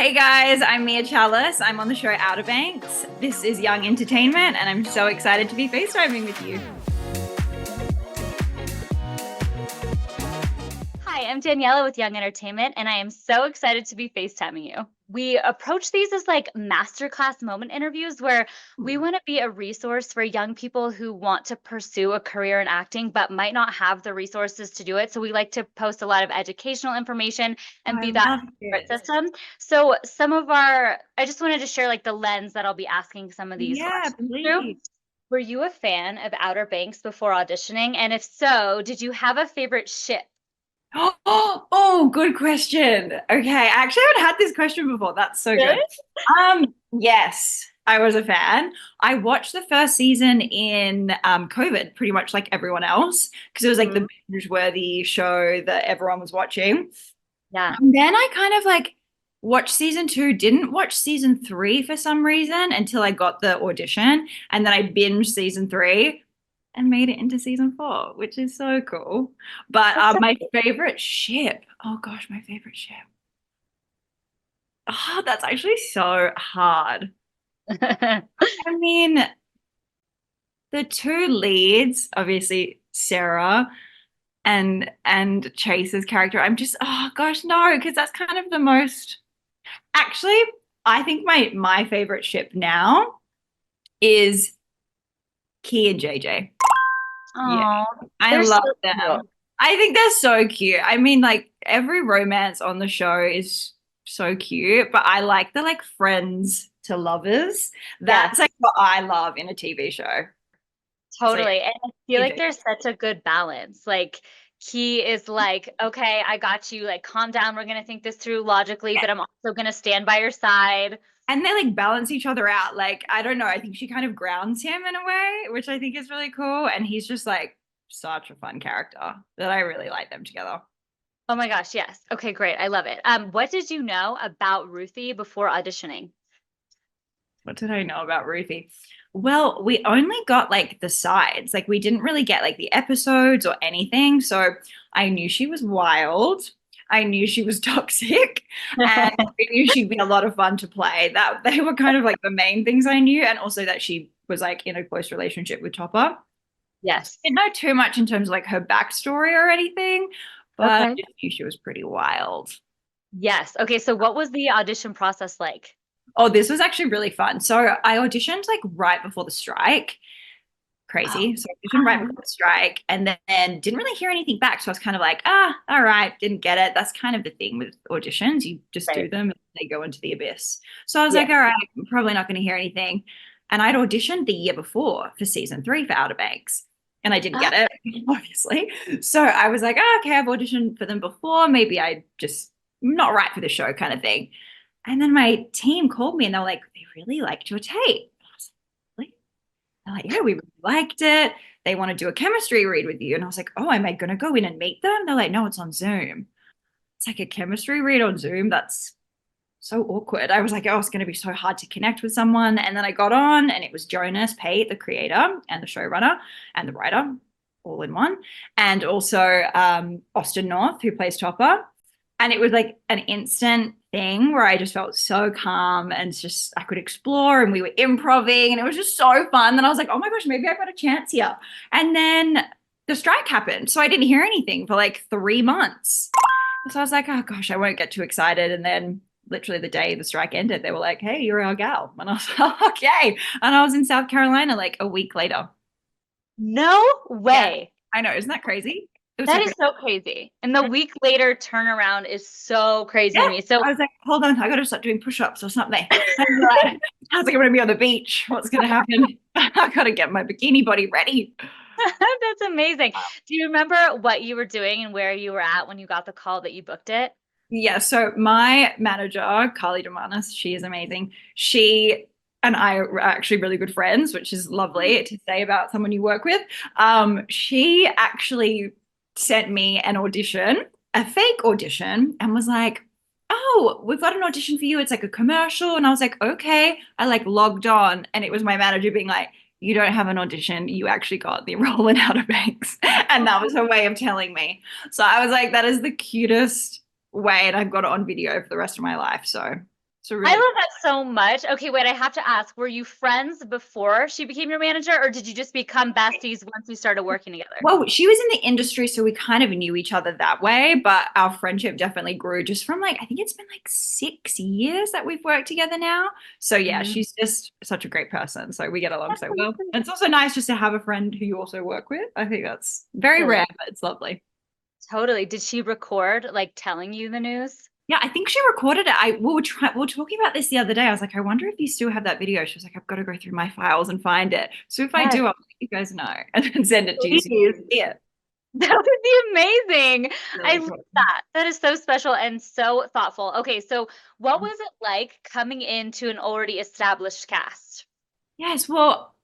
Hey guys, I'm Mia Chalice. I'm on the show Outer Banks. This is Young Entertainment, and I'm so excited to be FaceTiming with you. Hi, I'm Daniela with Young Entertainment, and I am so excited to be FaceTiming you. We approach these as like masterclass moment interviews where we want to be a resource for young people who want to pursue a career in acting but might not have the resources to do it. So we like to post a lot of educational information and I be that love support this. system. I just wanted to share like the lens that I'll be asking some of these Yeah, questions through. please. Were you a fan of Outer Banks before auditioning? And if so, did you have a favorite ship? Good question. Okay, I actually haven't had this question before. That's so Really? good. Yes, I was a fan. I watched the first season in COVID, pretty much like everyone else, because it was like Mhm. the binge-worthy show that everyone was watching. Yeah. And then I kind of like watched season two, didn't watch season three for some reason until I got the audition. And then I binged season three and made it into season four, which is so cool. But That's my favorite ship, oh gosh, my favorite ship. Oh, that's actually so hard. so I mean, the two leads, obviously Sarah and Chase's character. I'm just, oh gosh, no, because that's kind of the most. Actually, I think my favorite ship now is Key and JJ. Yeah, Oh, I they're love so them. cute. I think they're so cute. I mean, like every romance on the show is so cute, but I like the like friends to lovers. That's Yes, like what I love in a TV show. So yeah, totally. And I feel Key and like JJ. there's such a good balance. Like he is like, okay, I got you. Like, calm down. We're gonna think this through logically, but I'm also gonna stand by your side. And they like balance each other out. Like, I don't know. I think she kind of grounds him in a way, which I think is really cool. And he's just like such a fun character that I really like them together. Oh my gosh, yes. Okay, great. I love it. What did you know about Ruthie before auditioning? What did I know about Ruthie? Well, we only got like the sides. Like, we didn't really get like the episodes or anything. So I knew she was wild. I knew she was toxic, and I knew she'd be a lot of fun to play. That they were kind of like the main things I knew, and also that she was like in a close relationship with Topper. Yes. Didn't know too much in terms of like her backstory or anything, but I Okay. just knew she was pretty wild. Yes. Okay, so what was the audition process like? Oh, this was actually really fun. So I auditioned like right before the strike. Oh, Crazy. So I auditioned right wow. before the strike and then didn't really hear anything back. So I was kind of like, all right, didn't get it. That's kind of the thing with auditions. You just do Right. them and they go into the abyss. So I was like, Yeah. all right, I'm probably not going to hear anything. And I'd auditioned the year before for season three for Outer Banks. And I didn't Ah, get it, obviously. So I was like, oh, okay, I've auditioned for them before. Maybe I just not right for the show kind of thing. And then my team called me and they were like, they really liked your tape. I was like, really? They're like, yeah, we really liked it. They want to do a chemistry read with you. And I was like, oh, am I going to go in and meet them? They're like, no, it's on Zoom. It's like a chemistry read on Zoom. That's so awkward. I was like, oh, it's going to be so hard to connect with someone. And then I got on and it was Jonas Pate, the creator and the showrunner and the writer all in one. And also Austin North, who plays Topper. And it was like an instant thing where I just felt so calm and just I could explore and we were improving and it was just so fun. Then I was like, oh my gosh, maybe I've got a chance here. And then the strike happened. So I didn't hear anything for like 3 months. So I was like, oh gosh, I won't get too excited. And then literally the day the strike ended, they were like, hey, you're our gal. And I was like, okay. And I was in South Carolina like a week later. no Yeah, way. I know. Isn't that crazy? It was so That is crazy. so crazy. And the week later turnaround is so crazy Yeah. to me. So I was like, hold on, I got to start doing push-ups or something. I was like, how's it going to be on the beach? What's going to happen? I got to get my bikini body ready. that's amazing. Do you remember what you were doing and where you were at when you got the call that you booked it? Yeah, so my manager, Carly Demanis, she is amazing. She and I are actually really good friends, which is lovely to say about someone you work with. She actually sent me an audition, a fake audition, and was like, "Oh, we've got an audition for you. It's like a commercial." And I was like, "Okay." I like logged on, and it was my manager being like, "You don't have an audition. You actually got the role in Outer Banks." And that was her way of telling me. So I was like, "That is the cutest way," and I've got it on video for the rest of my life. So So I really, love that so much. Okay, wait, I have to ask, were you friends before she became your manager, or did you just become besties once you started working together? well, she was in the industry, so we kind of knew each other that way, but our friendship definitely grew just from like, I think it's been like 6 years that we've worked together now. So yeah, Mhm. she's just such a great person. So we get along That's so well. amazing. And it's also nice just to have a friend who you also work with. I think that's very Totally. rare, but it's lovely. Totally. Did she record like telling you the news? Yeah, I think she recorded it. We were talking about this the other day. I was like, I wonder if you still have that video. She was like, I've got to go through my files and find it. So if I Yes, do, I'll let you guys know and then send it to you so you please. can see it. That would be amazing. I Really love cool. that. That is so special and so thoughtful. Okay, so what was it like coming into an already established cast? Yes, well,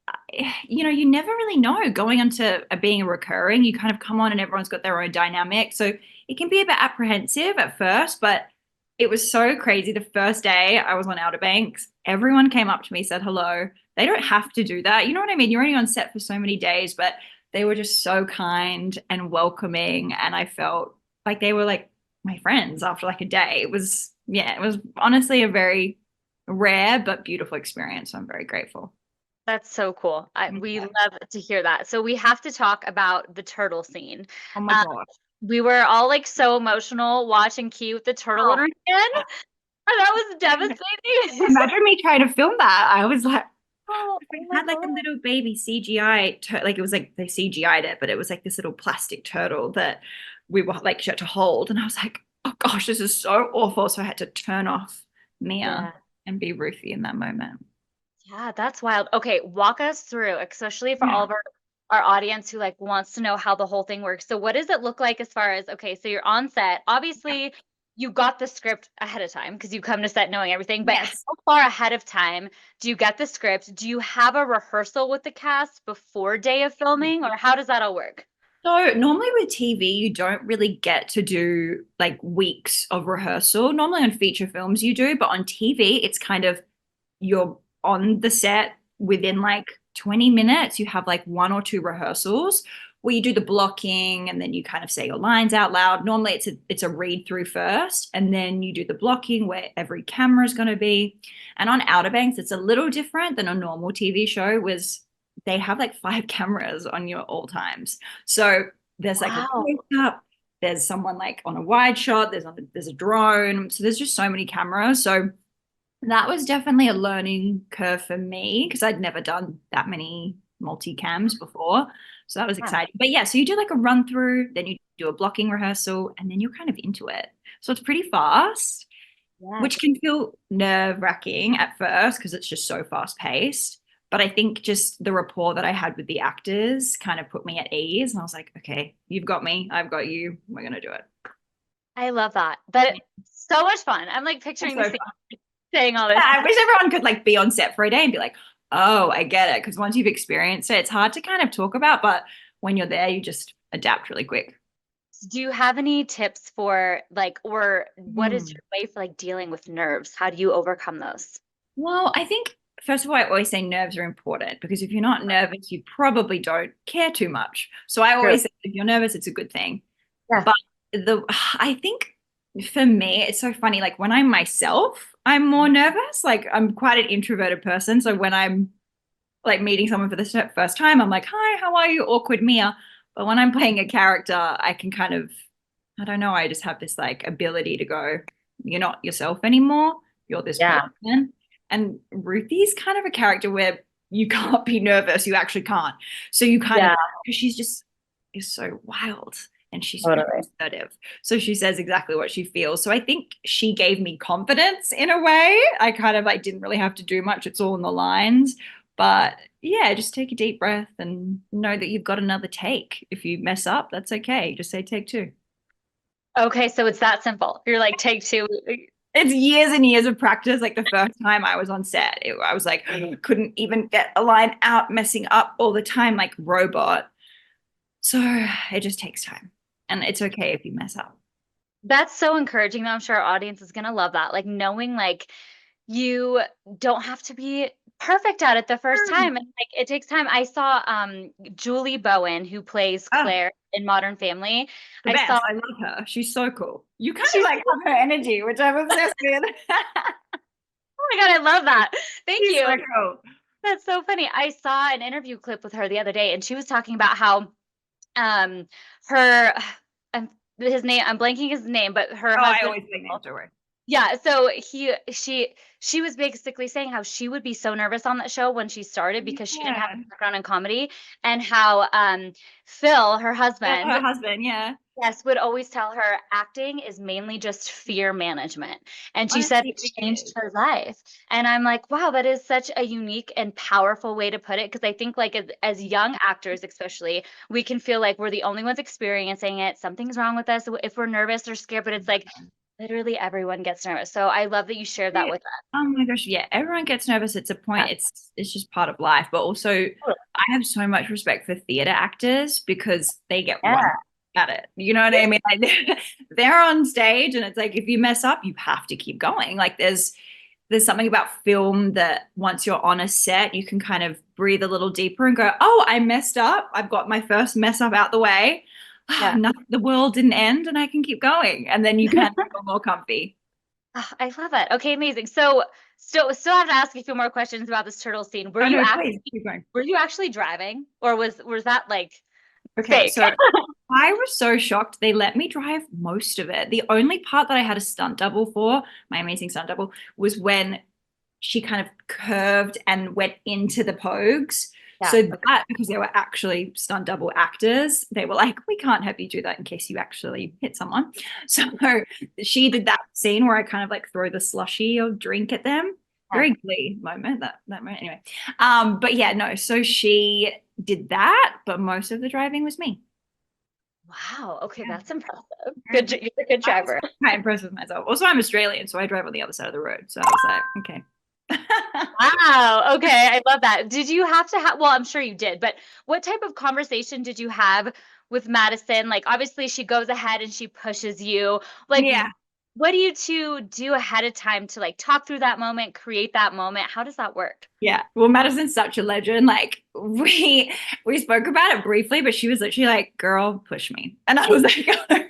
you never really know going into being a recurring. You kind of come on and everyone's got their own dynamic. So it can be a bit apprehensive at first, but it was so crazy. The first day I was on Outer Banks, everyone came up to me, said hello. They don't have to do that. You know what I mean? You're only on set for so many days, but they were just so kind and welcoming. And I felt like they were like my friends after like a day. Yeah, it was honestly a very rare but beautiful experience. So I'm very grateful. That's so cool. We Yeah. love to hear that. So we have to talk about the turtle scene. Oh my Um, God. we were all like so emotional watching Key with the turtle in Oh. her hand. That was devastating. Imagine me trying to film that. I was like, Oh, I oh my had like a God. little baby CGI, like it was like they CGI'd it, but it was like this little plastic turtle that we were like she had to hold. And I was like, oh gosh, this is so awful. So I had to turn off Mia Yeah. and be Ruthie in that moment. Yeah, that's wild. Okay, walk us through, especially for all Yeah. of our audience who like wants to know how the whole thing works. So what does it look like as far as okay, so you're on set. Obviously, you got the script ahead of time because you come to set knowing everything, but how Yes. far ahead of time do you get the script? Do you have a rehearsal with the cast before day of filming, or how does that all work? So normally with TV, you don't really get to do like weeks of rehearsal. Normally on feature films you do, but on TV, it's kind of you're on the set within like 20 minutes. You have like one or two rehearsals where you do the blocking and then you kind of say your lines out loud. Normally it's a read through first, and then you do the blocking where every camera is going to be. And on Outer Banks, it's a little different than a normal TV show, was they have like five cameras on you at all times. So there's like a Wow. close up, there's someone like on a wide shot, there's a drone. So there's just so many cameras. So that was definitely a learning curve for me because I'd never done that many multi-cams before. So that was Yeah. exciting. But yeah, so you do like a run through, then you do a blocking rehearsal, and then you're kind of into it. So it's pretty fast, which Yes. can feel nerve-wracking at first because it's just so fast-paced. But I think just the rapport that I had with the actors kind of put me at ease. And I was like, okay, you've got me, I've got you, we're gonna do it. I love that. But so much fun. I'm like It's picturing so the fun. scene saying all Yeah, this. I wish everyone could like be on set for a day and be like, oh, I get it. Because once you've experienced it, it's hard to kind of talk about, but when you're there, you just adapt really quick. Do you have any tips for like, or what is Hmm. your way for like dealing with nerves? How do you overcome those? Well, I think first of all, I always say nerves are important because if you're not nervous, you probably don't care too much. So I True. always say if you're nervous, it's a good thing. Yeah. But I think for me, it's so funny. Like when I'm myself, I'm more nervous. Like I'm quite an introverted person. So when I'm like meeting someone for the first time, I'm like, hi, how are you? Awkward Mia. But when I'm playing a character, I can kind of, I don't know, I just have this like ability to go, you're not yourself anymore. You're this Yeah. person. And Ruthie's kind of a character where you can't be nervous. You actually can't. So you kind of, Yeah, because she's just is so wild and she's very totally. assertive. So she says exactly what she feels. So I think she gave me confidence in a way. I kind of like didn't really have to do much. It's all in the lines. But yeah, just take a deep breath and know that you've got another take. If you mess up, that's okay. Just say take two. Okay, so it's that simple. You're like, take two. It's years and years of practice. Like the first time I was on set, I was like, couldn't even get a line out, messing up all the time, like robot. So it just takes time. And it's okay if you mess up. That's so encouraging though. I'm sure our audience is gonna love that. Like knowing like you don't have to be perfect at it the first time. And like it takes time. I saw Julie Bowen, who plays Ah, Claire in Modern Family. the I saw best. I love her. She's so cool. You kind of she's like have her energy, which I'm obsessed with. my God, I love that. Thank She's you. so cool. That's so funny. I saw an interview clip with her the other day, and she was talking about how um her his name, I'm blanking his name, but her Oh, I husband. always think names, don't worry. Yeah, so she was basically saying how she would be so nervous on that show when she started because she didn't have a Yeah. background in comedy, and how Phil, her husband, Her husband, yeah. yes, would always tell her acting is mainly just fear management. And she said Honestly, it it changed is. her life. And I'm like, wow, that is such a unique and powerful way to put it. Cause I think like as young actors, especially, we can feel like we're the only ones experiencing it. Something's wrong with us if we're nervous or scared, but it's like literally everyone gets nervous. So I love that you shared that Yeah. with us. Oh my gosh, yeah. Everyone gets nervous. It's a point. Yeah. It's just part of life. But also, I have so much respect for theater actors because they get Yeah. one at it. You know what I mean? Like they're on stage, and it's like if you mess up, you have to keep going. Like there's something about film that once you're on a set, you can kind of breathe a little deeper and go, "Oh, I messed up. I've got my first mess up out the way. Yeah. The world didn't end, and I can keep going." And then you kind of feel more comfy. Oh, I love it. Okay, amazing. So still have to ask you a few more questions about this turtle scene. Oh no, please keep going. Were you actually driving, or was that like Okay, fake? so I was so shocked they let me drive most of it. The only part that I had a stunt double for, my amazing stunt double, was when she kind of curved and went into the pogues. Yeah. So that, because they were actually stunt double actors, they were like, we can't have you do that in case you actually hit someone. So she did that scene where I kind of like throw the slushy or drink at them. Very Glee moment, that moment. Anyway. But yeah, no, so she did that, but most of the driving was me. Wow. Okay, Yeah. that's impressive. You're a good I was driver. quite impressed with myself. Also, I'm Australian, so I drive on the other side of the road. So I was like, okay. Wow. Okay, I love that. Did you have to have, well, I'm sure you did, but what type of conversation did you have with Madison? Like, obviously, she goes ahead and she pushes you. Like, Yeah. what do you two do ahead of time to like talk through that moment, create that moment? How does that work? Yeah. Well, Madison's such a legend. Like we spoke about it briefly, but she was literally like, girl, push me. And I was like,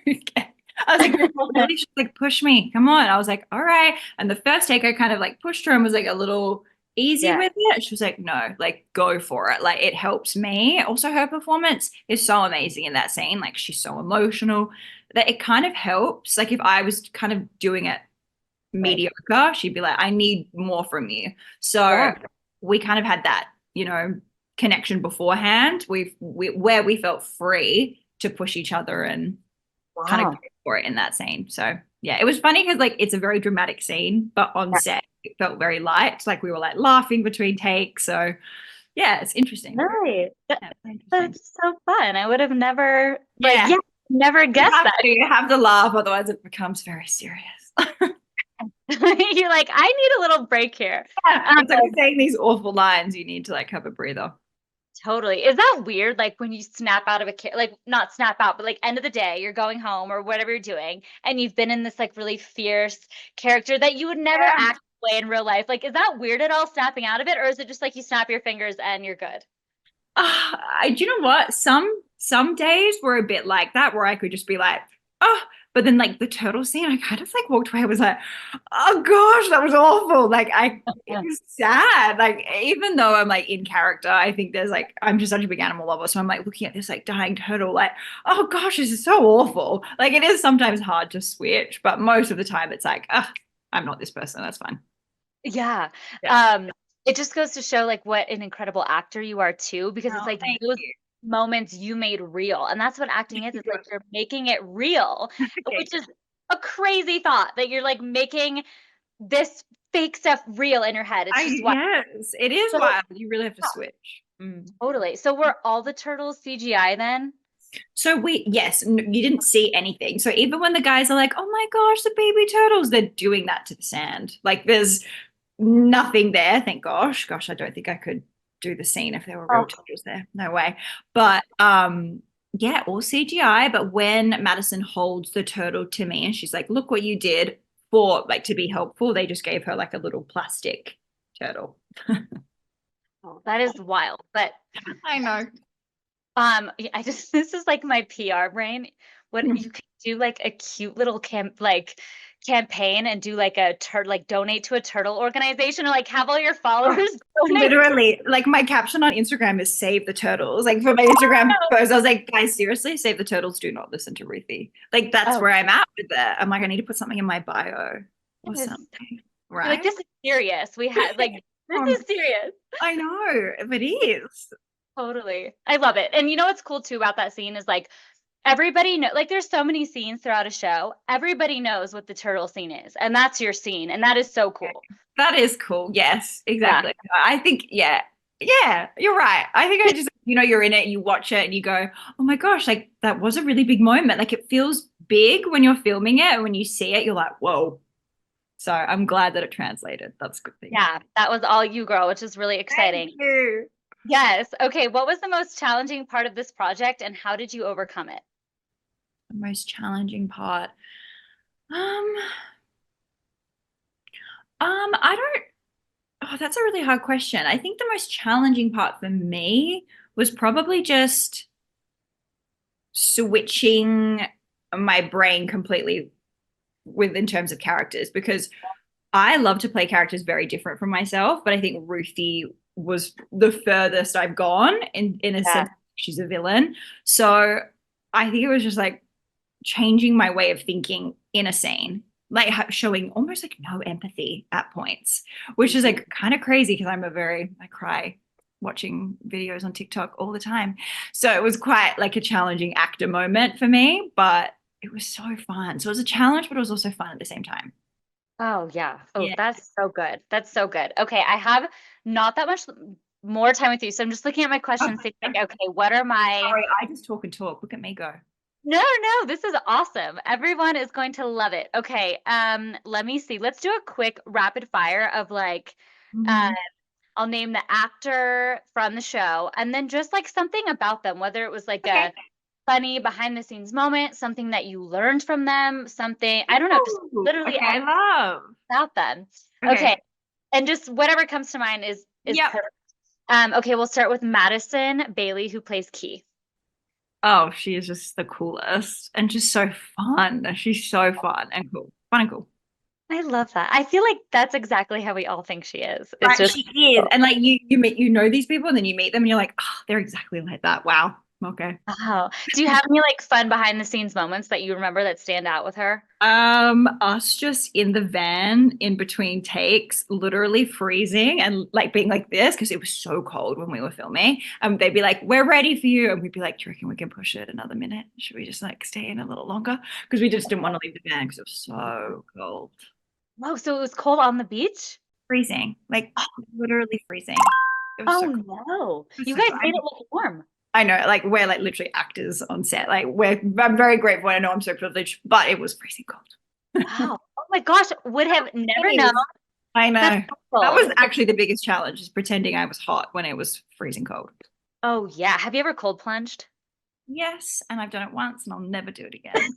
okay. I was like, really? She's like, push me. Come on. I was like, all right. And the first take, I kind of like pushed her and was like a little easy Yeah. with it. She was like, no, like go for it. Like it helps me. Also, her performance is so amazing in that scene. Like she's so emotional that it kind of helps. Like if I was kind of doing it mediocre, she'd be like, I need more from you. So Yeah. we kind of had that, connection beforehand. We where we felt free to push each other and kind of Wow. go for it in that scene. So yeah, it was funny because like it's a very dramatic scene, but on set it felt very light. Like we were like laughing between takes. So yeah, it's interesting. Right. Yeah, interesting. That's so fun. I would have never, like, Yeah. yeah, never guessed that. You have to laugh, otherwise it becomes very serious. You're like, I need a little break here. It's like saying these awful lines, you need to like have a breather. Totally. Is that weird? Like when you snap out of like not snap out, but like end of the day, you're going home or whatever you're doing, and you've been in this like really fierce character that you would never act play in real life. Like, is that weird at all, snapping out of it, or is it just like you snap your fingers and you're good? Do you know what? Some days were a bit like that, where I could just be like, oh, but then like the turtle scene, I kind of like walked away. I was like, oh gosh, that was awful. Like it was sad. Like even though I'm like in character, I think there's like I'm just such a big animal lover, so I'm like looking at this like dying turtle, like, oh gosh, this is so awful. Like it is sometimes hard to switch, but most of the time it's like, I'm not this person. That's fine. Yeah. Yeah. It just goes to show like what an incredible actor you are too, because it's Oh, like thank those you. moments you made real. And that's what acting is. It's like you're making it real, Okay. which is a crazy thought that you're like making this fake stuff real in your head. It's just wild. Yes, it is So wild. You really have to yeah, switch. Mm. totally. So were all the turtles CGI then? So yes, you didn't see anything. So even when the guys are like, "Oh my gosh, the baby turtles," they're doing that to the sand. Like there's nothing there. Thank gosh. Gosh, I don't think I could do the scene if there were real Oh, turtles there. No way. But yeah, all CGI. But when Madison holds the turtle to me and she's like, "Look what you did," for like to be helpful, they just gave her like a little plastic turtle. that is wild. But I know. yeah, I just this is like my PR brain. What you can do like a cute little campaign and do like a like donate to a turtle organization, or like have all your followers donate? Literally, like my caption on Instagram is "Save the turtles." Like for my Instagram post, I was like, "Guys, seriously, save the turtles. Do not listen to Ruthie." Like that's Oh, where I'm at with it. I'm like, I need to put something in my bio or yes. something, You're like, right? this is serious. We had like this Um, is serious. I know, but it is. Totally. I love it. And you know what's cool too about that scene is like everybody know, like there's so many scenes throughout a show. Everybody knows what the turtle scene is, and that's your scene, and that is so cool. That is cool. Yes, Yeah. exactly. I think, yeah, yeah, you're right. I think I just, you're in it, you watch it, and you go, oh my gosh, like that was a really big moment. Like it feels big when you're filming it, and when you see it, you're like, whoa. So I'm glad that it translated. That's a good thing. Yeah, that was all you, girl, which is really exciting. Thank you. Yes. Okay. What was the most challenging part of this project, and how did you overcome it? The most challenging part. Um, I don't, oh, that's a really hard question. I think the most challenging part for me was probably just switching my brain completely with in terms of characters because I love to play characters very different from myself, but I think Ruthie was the furthest I've gone in a Yeah. sense she's a villain. So I think it was just like changing my way of thinking in a scene, like showing almost like no empathy at points, which is like kind of crazy because I cry watching videos on TikTok all the time. So it was quite like a challenging actor moment for me, but it was so fun. So it was a challenge, but it was also fun at the same time. Oh, yeah. Oh, Yeah. that's so good. That's so good. Okay, I have not that much more time with you, so I'm just looking at my questions, thinking, like, okay, what are my Sorry, I just talk and talk. Look at me go. No, no, this is awesome. Everyone is going to love it. Okay, let me see. Let's do a quick rapid fire of like, uh, Mhm. I'll name the actor from the show, and then just like something about them, whether it was like Okay. a funny behind the scenes moment, something that you learned from them, something, I don't know, just Ooh, literally okay, I love. about them. Okay, Okay. and just whatever comes to mind is Yep. perfect. Okay, we'll start with Madison Bailey, who plays Key. Oh, she is just the coolest and just so fun. She's so fun and cool. Fun and cool. I love that. I feel like that's exactly how we all think she is. It's Right, just she is. And like you know these people and then you meet them and you're like, oh, they're exactly like that. Wow. Okay. wow. Do you have any like fun behind the scenes moments that you remember that stand out with her? Us just in the van in between takes, literally freezing and like being like this because it was so cold when we were filming. They'd be like, "We're ready for you," and we'd be like, "Do you reckon we can push it another minute? Should we just like stay in a little longer?" Because we just didn't want to leave the van because it was so cold, Oh, so it was cold on the beach? freezing, like literally freezing. It was Oh so cold. no. It was You so guys cold. made it look warm. I know, like we're like literally actors on set. Like I'm very grateful. I know I'm so privileged, but it was freezing cold. Wow. Oh my gosh, would have never It known. is. I That's know. That cold. was actually the biggest challenge, is pretending I was hot when it was freezing cold. Oh yeah. Have you ever cold plunged? Yes, and I've done it once and I'll never do it again.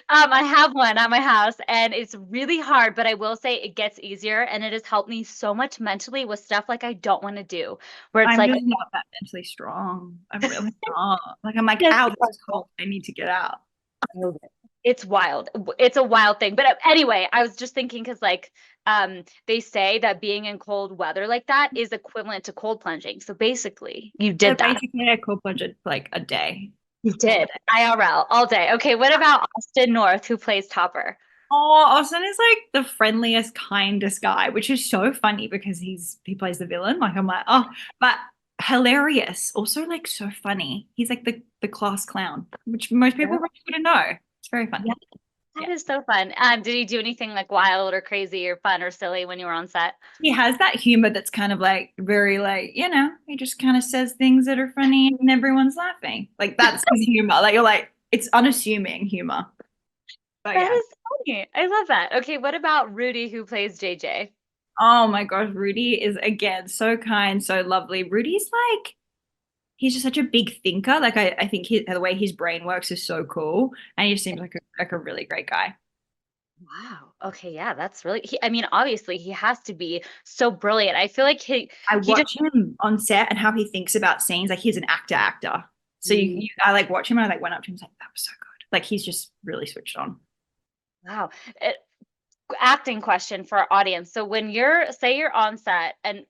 I have one at my house and it's really hard, but I will say it gets easier and it has helped me so much mentally with stuff like I don't want to do, where it's I'm like, just not that mentally strong. I'm really not. Like I'm like, yes, ow, this is cold. I need to get out. it's wild. It's a wild thing. But anyway, I was just thinking because like they say that being in cold weather like that is equivalent to cold plunging. So basically, you So did that. basically I cold plunged like a day. You did. IRL all day. Okay, what about Austin North, who plays Topper? Oh, Austin is like the friendliest, kindest guy, which is so funny because he plays the villain. Like I'm like, oh, but hilarious. Also like so funny. He's like the class clown, which most people Yeah. really wouldn't know. It's very funny. Yeah, Yeah. that is so fun. Did he do anything like wild or crazy or fun or silly when you were on set? He has that humor that's kind of like very like, he just kind of says things that are funny and everyone's laughing. Like that's his humor. Like you're like, it's unassuming humor. But That yeah. is funny. I love that. Okay, what about Rudy, who plays JJ? Oh my gosh, Rudy is again so kind, so lovely. Rudy's like he's just such a big thinker. Like I think the way his brain works is so cool, and he just seems like a really great guy. Wow. Okay, yeah, that's really I mean, obviously he has to be so brilliant. I feel like I he just watch him on set and how he thinks about scenes. Like he's an actor. So Mm. I like watch him. And I like went up to him and was like, that was so good. Like he's just really switched on. Wow. It, acting question for our audience. So when you're on set and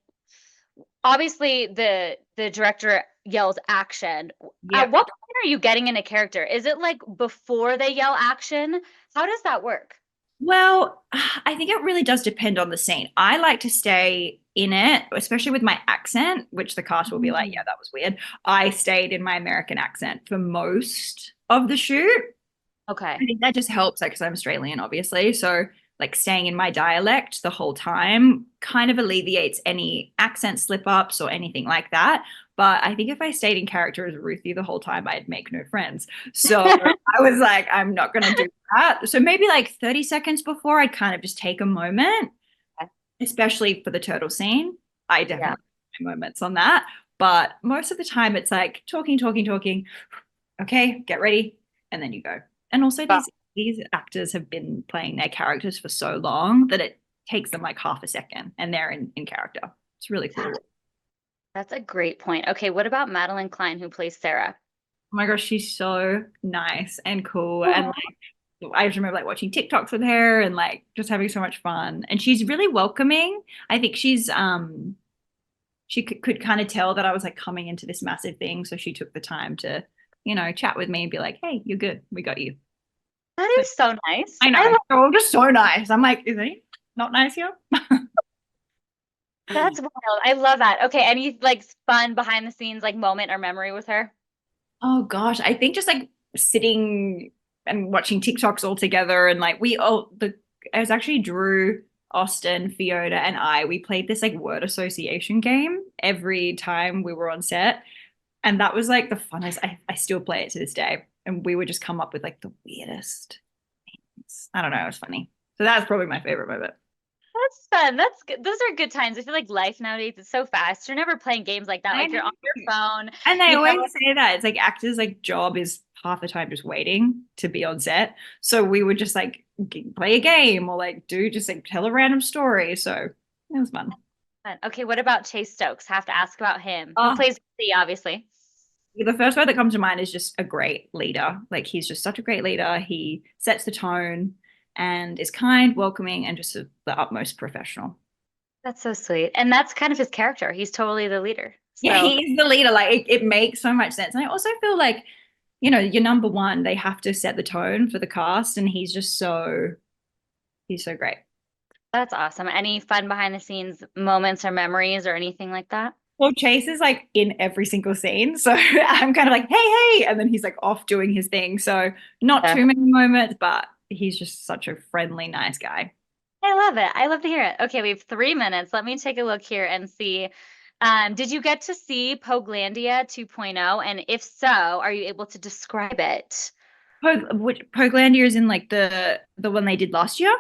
obviously the director yells action, at Yep. what point are you getting into character? Is it like before they yell action? How does that work? Well, I think it really does depend on the scene. I like to stay in it, especially with my accent, which the cast will be like, yeah, that was weird. I stayed in my American accent for most of the shoot. Okay. I think that just helps, like, because I'm Australian, obviously. So, like, staying in my dialect the whole time kind of alleviates any accent slip ups or anything like that. But I think if I stayed in character as Ruthie the whole time, I'd make no friends. So I was like, I'm not going to do that. So maybe like 30 seconds before, I'd kind of just take a moment, especially for the turtle scene. I Yeah. definitely have my moments on that. But most of the time, it's like talking, talking, talking. Okay, get ready, and then you go. And also, Wow. these actors have been playing their characters for so long that it takes them like half a second, and they're in character. It's really cool. That's a great point. Okay, what about Madeline Klein, who plays Sarah? Oh my gosh, she's so nice and cool, and Oh, like I just remember like watching TikToks with her and like just having so much fun. And she's really welcoming. I think she could kind of tell that I was like coming into this massive thing, so she took the time to, chat with me and be like, "Hey, you're good. We got you." that So is so nice. I know. They're all just so nice. I'm like, is any not nice here? That's wild. I love that. Okay, any like fun behind the scenes like moment or memory with her? Oh gosh, I think just like sitting and watching TikToks all together and like it was actually Drew, Austin, Fiona, and we played this like word association game every time we were on set. And that was like the funnest. I still play it to this day. And we would just come up with like the weirdest things. I don't know, it was funny. So that's probably my favorite moment. That's fun. That's good. Those are good times. I feel like life nowadays is so fast. You're never playing games like that. I Like know. you're on your phone. And they You always know, say that. It's like actors like job is half the time just waiting to be on set. So we would just like play a game or like do just like tell a random story. So it was fun. fun. Okay, what about Chase Stokes? Have to ask about him. He Oh, plays C, obviously. the first word that comes to mind is just a great leader. Like he's just such a great leader. He sets the tone and is kind, welcoming, and just the utmost professional. That's so sweet. And that's kind of his character. He's totally the leader. Yeah, So he's the leader. Like it makes so much sense. And I also feel like, your number one, they have to set the tone for the cast, and he's so great. that's awesome. Any fun behind the scenes moments or memories or anything like that? Well, Chase is like in every single scene. So I'm kind of like, hey, hey. And then he's like off doing his thing. So not Yeah. too many moments, but he's just such a friendly, nice guy. I love it. I love to hear it. Okay, we have 3 minutes. Let me take a look here and see. Did you get to see Poglandia 2.0? And if so, are you able to describe it? Poglandia is in like the one they did last year.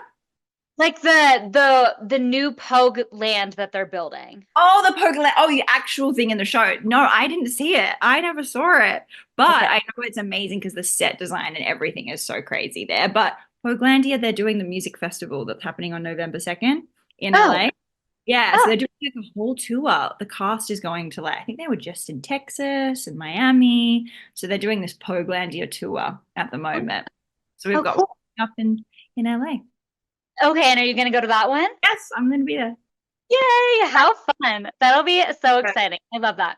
Like the new Pogue land that they're building. Oh, the Pogland. Oh, the actual thing in the show. No, I didn't see it. I never saw it. But Okay. I know it's amazing because the set design and everything is so crazy there. But Poglandia, they're doing the music festival that's happening on November 2nd in Oh, LA. Yeah, so oh, they're doing like a whole tour. The cast is going to like, I think they were just in Texas and Miami. So they're doing this Poglandia tour at the moment. So we've oh, got cool. one up in LA. Okay, and are you gonna go to that one? Yes, I'm gonna be there. Yay! How fun. That'll be so exciting. I love that.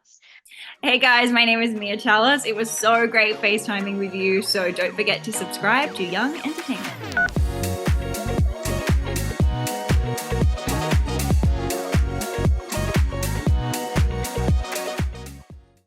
Hey guys, my name is Mia Chalice. It was so great FaceTiming with you. So don't forget to subscribe to Young Entertainment.